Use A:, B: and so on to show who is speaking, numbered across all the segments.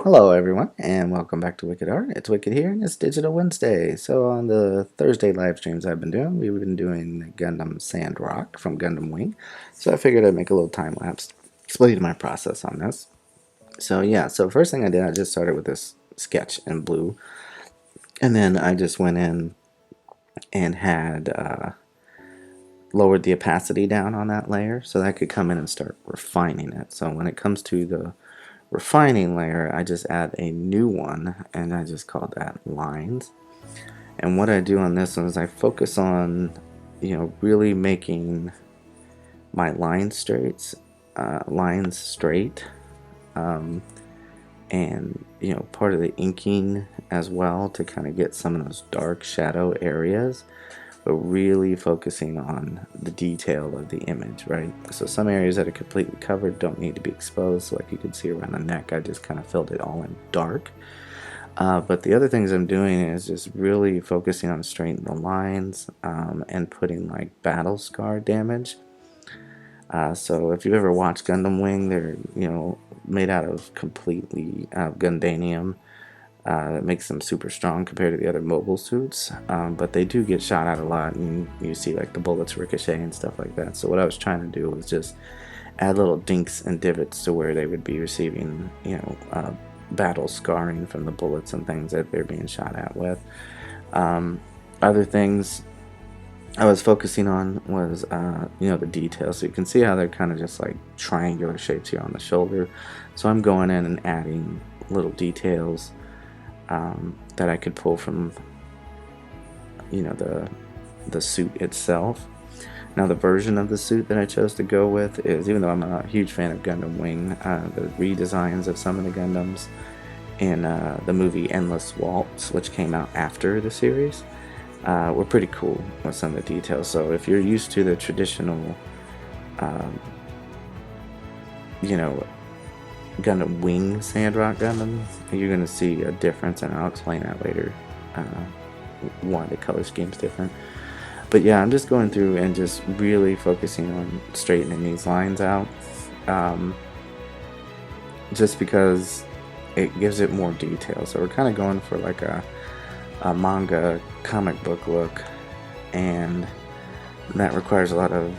A: Hello, everyone, and welcome back to Wicked Art. It's Wicked here, and it's Digital Wednesday. So, on the Thursday live streams I've been doing, we've been doing Gundam Sandrock from Gundam Wing. So, I figured I'd make a little time lapse, explain my process on this. So, yeah, so first thing I did, I just started with this sketch in blue, and then I just went in and had lowered the opacity down on that layer so that I could come in and start refining it. So, when it comes to the refining layer, I just add a new one, and I just call that lines. And what I do on this one is I focus on, really making my lines straight, um, and part of the inking as well to kind of get some of those dark shadow areas, but really focusing on the detail of the image, right? So some areas that are completely covered don't need to be exposed. So like you can see around the neck, I just kind of filled it all in dark. But the other things I'm doing is just really focusing on straightening the lines, and putting like battle scar damage. So if you've ever watched Gundam Wing, they're made out of completely Gundanium. That makes them super strong compared to the other mobile suits, but they do get shot at a lot, and you see like the bullets ricochet and stuff like that. So what I was trying to do was just add little dinks and divots to where they would be receiving, battle scarring from the bullets and things that they're being shot at with. Um, Other things I was focusing on was, the details. So you can see how they're kind of just like triangular shapes here on the shoulder. So I'm going in and adding little details that I could pull from, the suit itself. Now the version of the suit that I chose to go with is, even though I'm a huge fan of Gundam Wing, the redesigns of some of the Gundams in the movie Endless Waltz, which came out after the series, were pretty cool with some of the details. So if you're used to the traditional, um, you know, Gundam Wing Sandrock Gundam, you're going to see a difference, and I'll explain that later. Uh, why the color scheme's different. But yeah, I'm just going through and just really focusing on straightening these lines out, um, just because it gives it more detail. So we're kind of going for like a manga comic book look, and that requires a lot of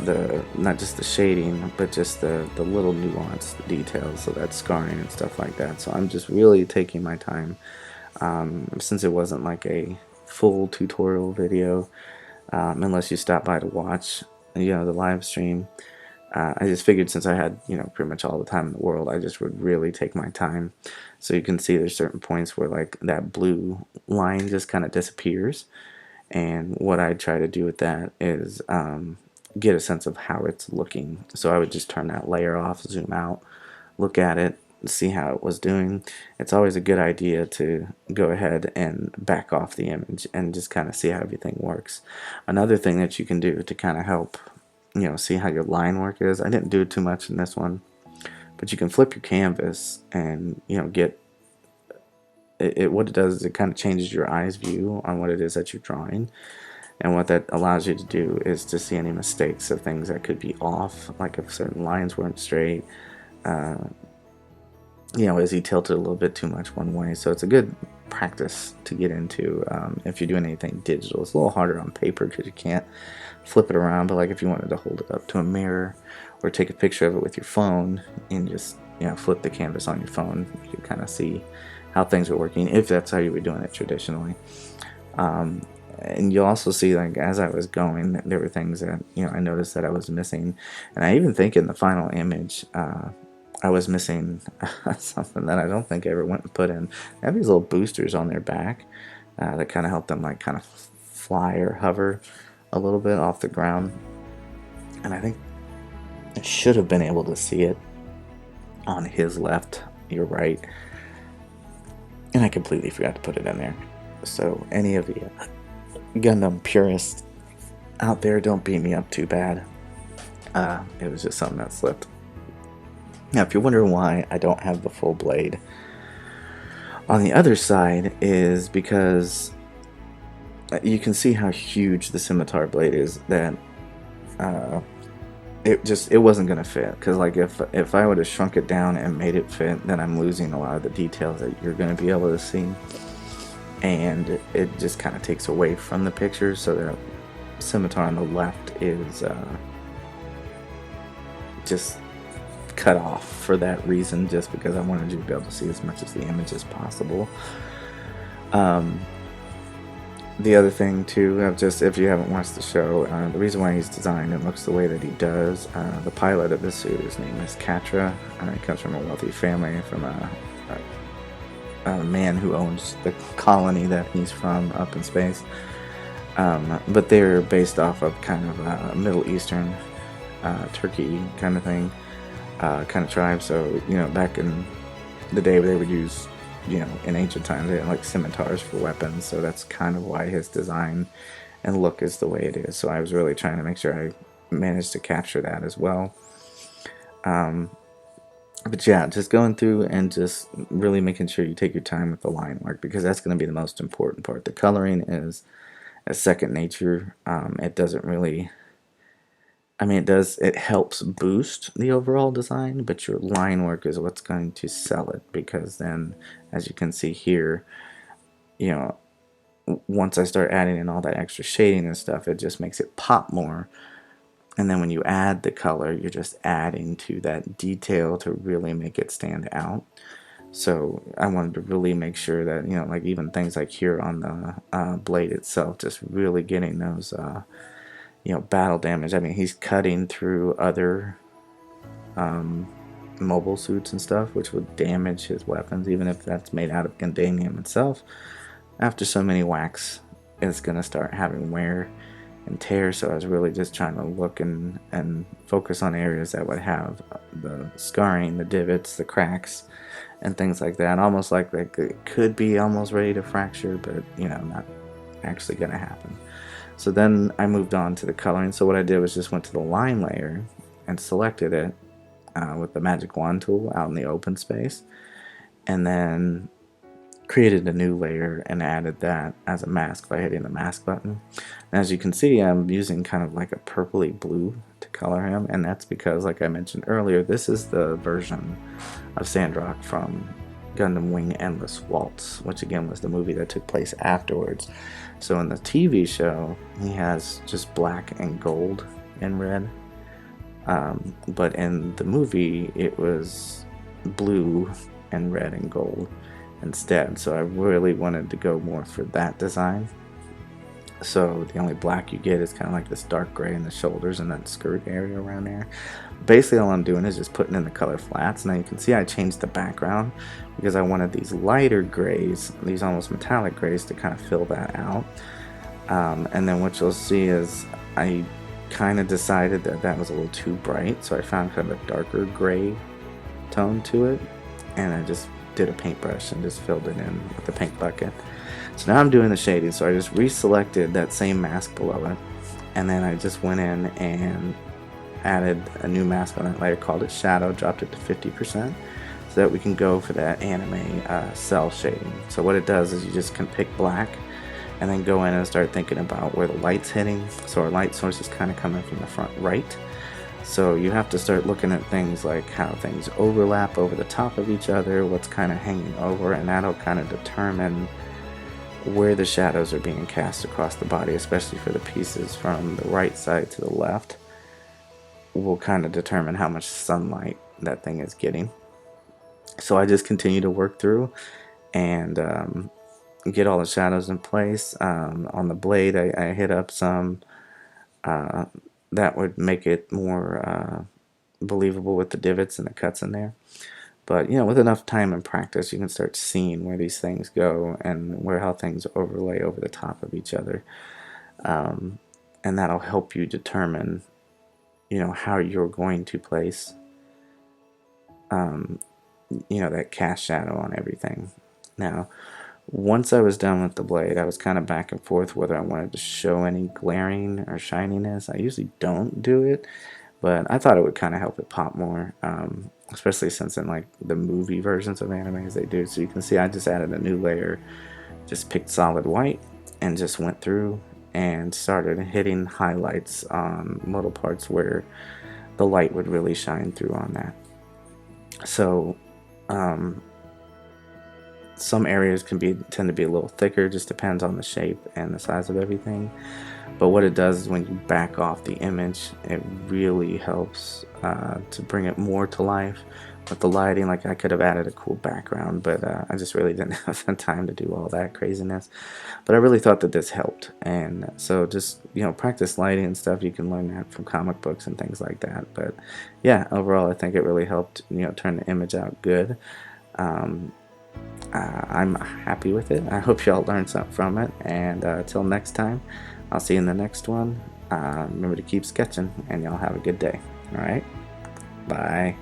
A: the, not just the shading, but just the little nuanced details, so that's scarring and stuff like that. So I'm just really taking my time, since it wasn't like a full tutorial video, unless you stop by to watch the live stream. I just figured, since I had pretty much all the time in the world, I just would really take my time. So you can see there's certain points where like that blue line just kind of disappears, and what I try to do with that is, get a sense of how it's looking. So I would just turn that layer off, zoom out, look at it, see how it was doing. It's always a good idea to go ahead and back off the image and just kind of see how everything works. Another thing that you can do to kind of help, see how your line work is, I didn't do too much in this one, but you can flip your canvas and, get it. What it does is it kind of changes your eyes view on what it is that you're drawing. And what that allows you to do is to see any mistakes of things that could be off, like if certain lines weren't straight, uh, is he tilted a little bit too much one way. So it's a good practice to get into, if you're doing anything digital. It's a little harder on paper because you can't flip it around, but like if you wanted to hold it up to a mirror or take a picture of it with your phone and just flip the canvas on your phone, you can kind of see how things are working, if that's how you were doing it traditionally. And you'll also see, like, as I was going, there were things that I noticed that I was missing, and I even think in the final image, I was missing something that I don't think I ever went and put in. They have these little boosters on their back, that kind of help them like kind of fly or hover a little bit off the ground, and I think I should have been able to see it on his left, your right, and I completely forgot to put it in there. So any of you Gundam purists out there, don't beat me up too bad. It was just something that slipped. Now, if you're wondering why I don't have the full blade on the other side, is because you can see how huge the scimitar blade is that it wasn't gonna fit, because like if I would have shrunk it down and made it fit, then I'm losing a lot of the details that you're gonna be able to see, and it just kind of takes away from the picture. So the scimitar on the left is just cut off for that reason, just because I wanted you to be able to see as much of the image as possible. The other thing too, just if you haven't watched the show, the reason why he's designed and looks the way that he does, the pilot of this suit, his name is Katra. He comes from a wealthy family, from a man who owns the colony that he's from up in space. But they're based off of kind of a Middle Eastern, Turkey kind of thing, kind of tribe. So, back in the day, they would use, in ancient times, they had like scimitars for weapons. So that's kind of why his design and look is the way it is. So I was really trying to make sure I managed to capture that as well. But yeah, just going through and just really making sure you take your time with the line work, because that's going to be the most important part. The coloring is a second nature. It doesn't really, it helps boost the overall design, but your line work is what's going to sell it, because then, as you can see here, once I start adding in all that extra shading and stuff, it just makes it pop more. And then when you add the color, you're just adding to that detail to really make it stand out. So I wanted to really make sure that, like even things like here on the blade itself, just really getting those, battle damage. He's cutting through other mobile suits and stuff, which would damage his weapons, even if that's made out of Gundam itself. After so many whacks, it's going to start having wear and tear. So I was really just trying to look and focus on areas that would have the scarring, the divots, the cracks, and things like that. Almost like it could be almost ready to fracture, but not actually going to happen. So then I moved on to the coloring. So what I did was just went to the line layer and selected it with the magic wand tool out in the open space, and then created a new layer and added that as a mask by hitting the mask button. And as you can see, I'm using kind of like a purpley blue to color him, and that's because, like I mentioned earlier, this is the version of Sandrock from Gundam Wing Endless Waltz, which again was the movie that took place afterwards. So in the TV show, he has just black and gold and red, but in the movie it was blue and red and gold instead. So I really wanted to go more for that design. So the only black you get is kind of like this dark gray in the shoulders and that skirt area around there. Basically all I'm doing is just putting in the color flats. Now you can see I changed the background because I wanted these lighter grays, these almost metallic grays, to kind of fill that out. And then what you'll see is I kind of decided that that was a little too bright, so I found kind of a darker gray tone to it, and I just did a paintbrush and just filled it in with the paint bucket. So now I'm doing the shading, so I just reselected that same mask below it, and then I just went in and added a new mask on that layer, called it Shadow, dropped it to 50%, so that we can go for that anime cell shading. So what it does is you just can pick black and then go in and start thinking about where the light's hitting. So our light source is kind of coming from the front right. So you have to start looking at things like how things overlap over the top of each other, what's kind of hanging over, and that'll kind of determine where the shadows are being cast across the body, especially for the pieces from the right side to the left. Will kind of determine how much sunlight that thing is getting. So I just continue to work through and get all the shadows in place. On the blade, I hit up some that would make it more believable with the divots and the cuts in there. But with enough time and practice, you can start seeing where these things go and how things overlay over the top of each other, and that'll help you determine how you're going to place that cast shadow on everything. Now, once I was done with the blade, I was kind of back and forth whether I wanted to show any glaring or shininess. I usually don't do it, but I thought it would kind of help it pop more, especially since in like the movie versions of animes they do. So you can see I just added a new layer, just picked solid white and just went through and started hitting highlights on little parts where the light would really shine through on that. So some areas tend to be a little thicker, just depends on the shape and the size of everything. But what it does is when you back off the image, it really helps to bring it more to life with the lighting. Like, I could have added a cool background, but I just really didn't have the time to do all that craziness. But I really thought that this helped, and so just, practice lighting and stuff. You can learn that from comic books and things like that. But yeah, overall, I think it really helped, turn the image out good. I'm happy with it. I hope y'all learned something from it. And till next time, I'll see you in the next one. Remember to keep sketching, and y'all have a good day. All right? Bye.